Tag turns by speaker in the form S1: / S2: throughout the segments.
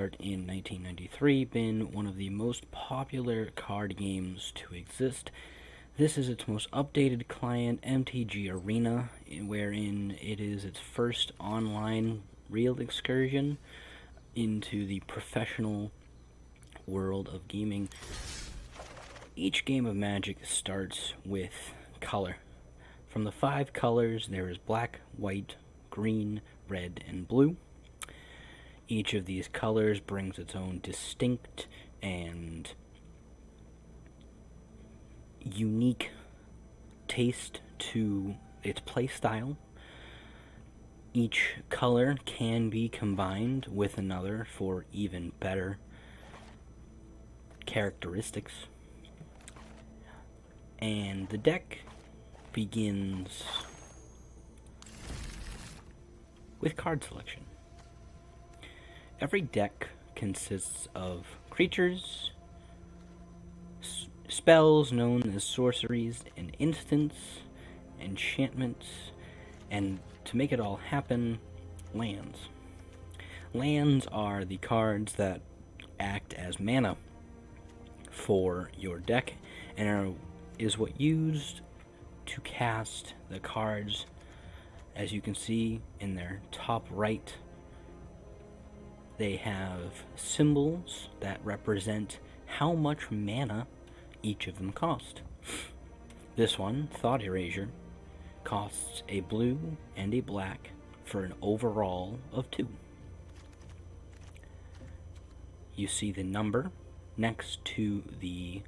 S1: start in 1993 been one of the most popular card games to exist. This is its most updated client, MTG Arena, wherein it is its first online real excursion into the professional world of gaming. Each game of Magic starts with color. From the 5 colors, there is black, white, green, red, and blue. Each of these colors brings its own distinct and unique taste to its playstyle. Each color can be combined with another for even better characteristics. And the deck begins with card selection. Every deck consists of creatures, spells known as sorceries, and instants, enchantments, and to make it all happen, lands. Lands are the cards that act as mana for your deck and is what used to cast the cards. As you can see in their top right, they have symbols that represent how much mana each of them cost. This one, Thought Erasure, costs a blue and a black for an overall of 2. You see the number next to the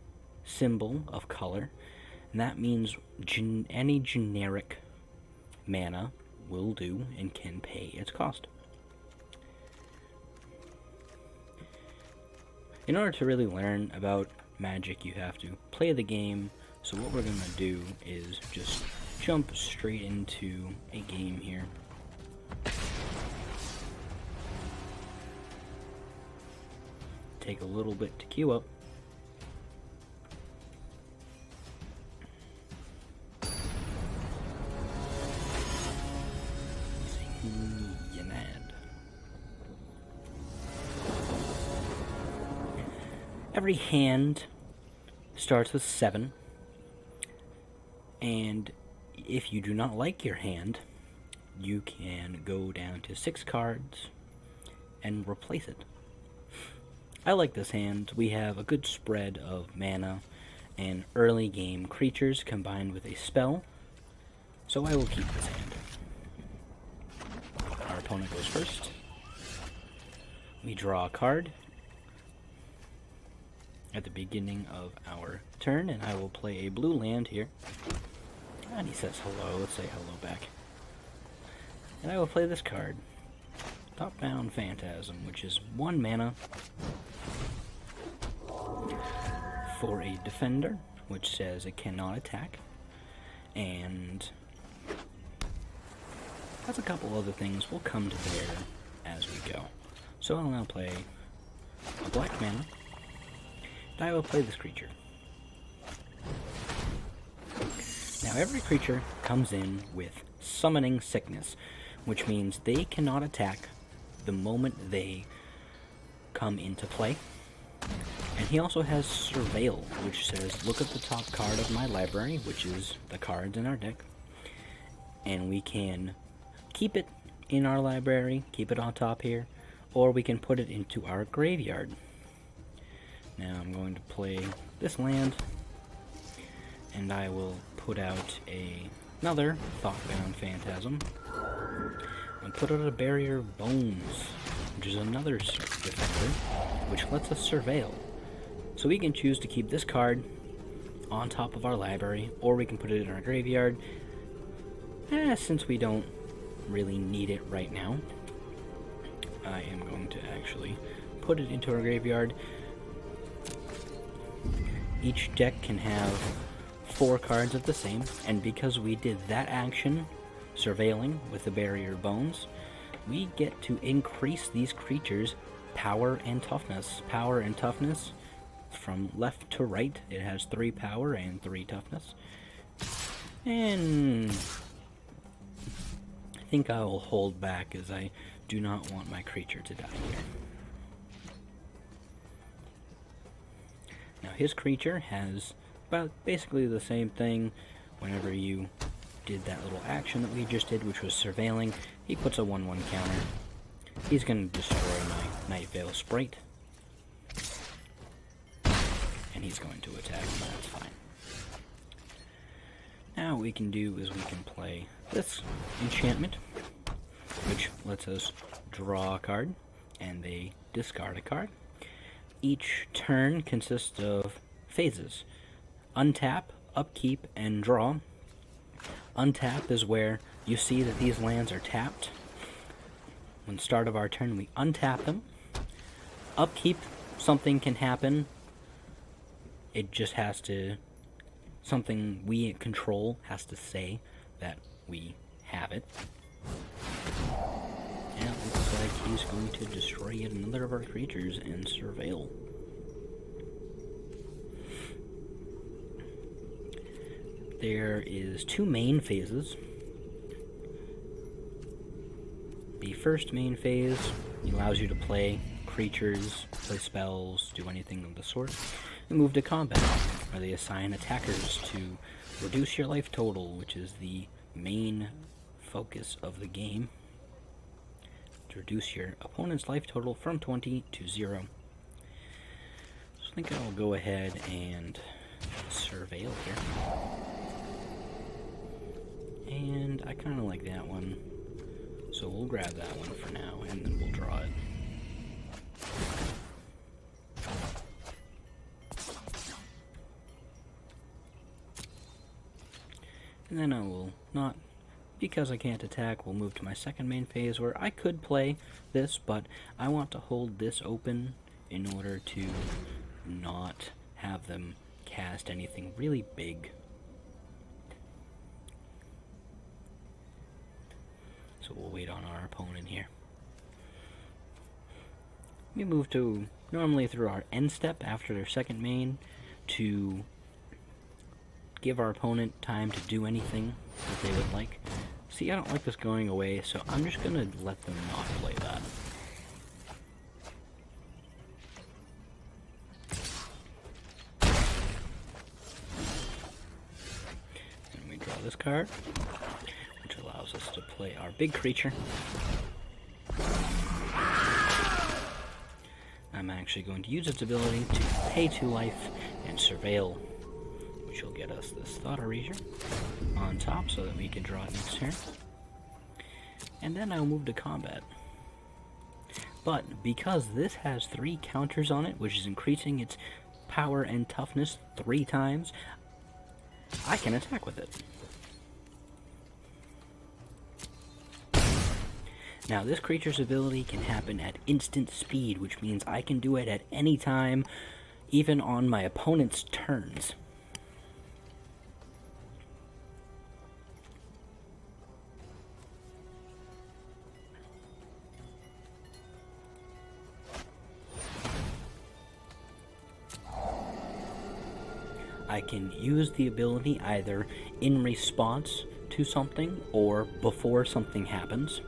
S1: symbol of color, and that means any generic mana will do and can pay its cost. In order to really learn about Magic, you have to play the game, so what we're going to do is just jump straight into a game here. Take a little bit to queue up. Every hand starts with 7, and if you do not like your hand, you can go down to 6 cards and replace it. I like this hand. We have a good spread of mana and early game creatures combined with a spell, so I will keep this hand. Our opponent goes first. We draw a card at the beginning of our turn, and I will play a blue land here. And he says hello. Let's say hello back. And I will play this card, Top-Bound Phantasm, which is 1 mana for a defender, which says it cannot attack, and has a couple other things we'll come to bear as we go. So I'll now play a black mana. I will play this creature. Now every creature comes in with Summoning Sickness, which means they cannot attack the moment they come into play. And he also has Surveil, which says look at the top card of my library, which is the cards in our deck, and we can keep it in our library, keep it on top here, or we can put it into our graveyard. Now I'm going to play this land, and I will put out another Thought-Bound Phantasm, and put out a Barrier of Bones, which is another defender, which lets us Surveil. So we can choose to keep this card on top of our library, or we can put it in our graveyard. Since we don't really need it right now, I am going to actually put it into our graveyard. Each deck can have 4 cards of the same, and because we did that action, surveilling with the Barrier Bones, we get to increase these creatures' power and toughness. Power and toughness from left to right. It has 3 power and 3 toughness. And I think I will hold back, as I do not want my creature to die here. his creature has about basically the same thing. Whenever you did that little action that we just did, which was surveilling, he puts a 1/1 counter. He's going to destroy my Night Veil Sprite. And he's going to attack, and that's fine. Now what we can do is we can play this enchantment, which lets us draw a card, and they discard a card. Each turn consists of phases: untap, upkeep, and draw. Untap is where you see that these lands are tapped. When the start of our turn, we untap them. Upkeep, something can happen. It just has to, something we control has to say that we have it. And it looks like he's going to destroy yet another of our creatures and Surveil. There is 2 main phases. The first main phase allows you to play creatures, play spells, do anything of the sort, and move to combat, where they assign attackers to reduce your life total, which is the main focus of the game, to reduce your opponent's life total from 20 to 0. So I think I'll go ahead and Surveil here. And I kind of like that one, so we'll grab that one for now, and then we'll draw it. And then I will not, because I can't attack, we'll move to my second main phase, where I could play this, but I want to hold this open in order to not have them cast anything really big. So we'll wait on our opponent here. We move to, normally through our end step after their second main, to give our opponent time to do anything that they would like. See, I don't like this going away, so I'm just going to let them not play that. And we draw this card, which allows us to play our big creature. I'm actually going to use its ability to pay 2 life and Surveil, which will get us this Thought Erasure on top so that we can draw it next turn. And then I'll move to combat. But because this has 3 counters on it, which is increasing its power and toughness 3 times, I can attack with it. Now, this creature's ability can happen at instant speed, which means I can do it at any time, even on my opponent's turns. I can use the ability either in response to something or before something happens.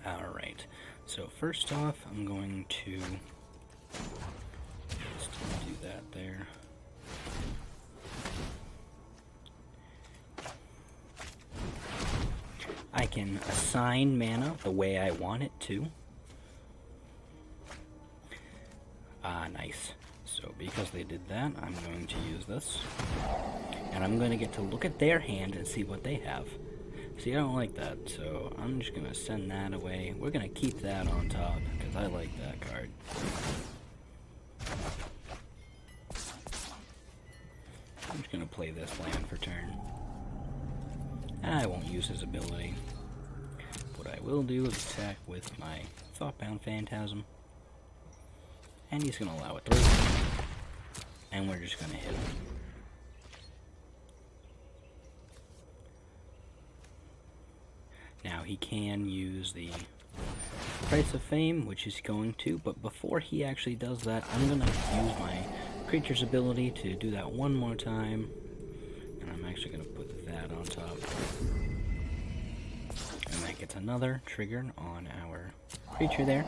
S1: Alright, so first off, I'm going to just do that there. I can assign mana the way I want it to. Nice. So because they did that, I'm going to use this. And I'm going to get to look at their hand and see what they have. See, I don't like that, so I'm just going to send that away. We're going to keep that on top, because I like that card. I'm just going to play this land for turn. I won't use his ability. What I will do is attack with my Thoughtbound Phantasm. And he's going to allow it through. And we're just going to hit him. Now he can use the Price of Fame, which he's going to, but before he actually does that, I'm going to use my creature's ability to do that one more time. And I'm actually going to put that on top. And that gets another trigger on our creature there.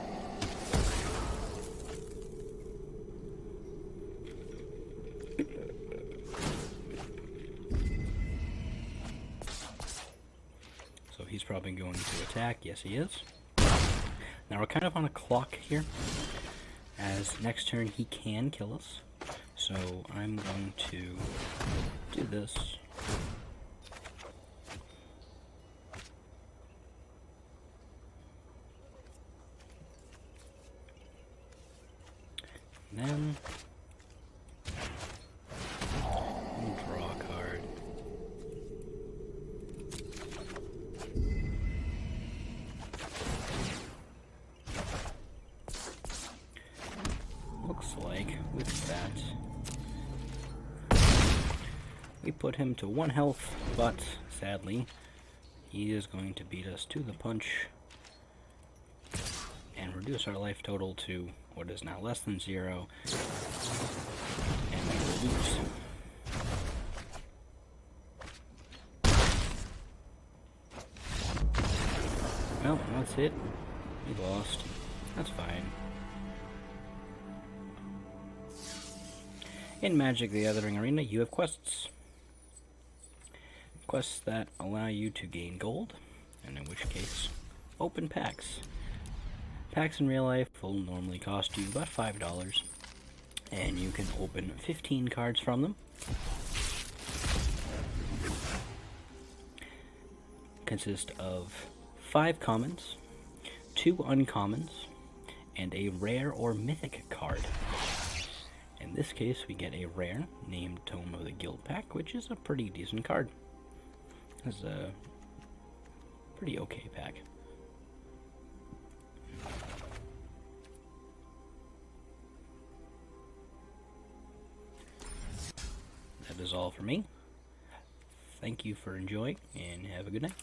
S1: So he's probably going to attack. Yes, he is. Now we're kind of on a clock here, as next turn he can kill us. So I'm going to do this. And then we'll draw a card. Looks like with that we put him to 1 health, but sadly he is going to beat us to the punch and reduce our life total to what is now less than 0, and we will lose. Well, that's it. We lost. That's fine. In Magic the Gathering Arena, you have quests. Quests that allow you to gain gold, and in which case, open packs. Packs in real life will normally cost you about $5, and you can open 15 cards from them. Consist of 5 commons, 2 uncommons, and a rare or mythic card. In this case, we get a rare named Tome of the Guild Pack, which is a pretty decent card. It's a pretty okay pack. That is all for me. Thank you for enjoying, and have a good night.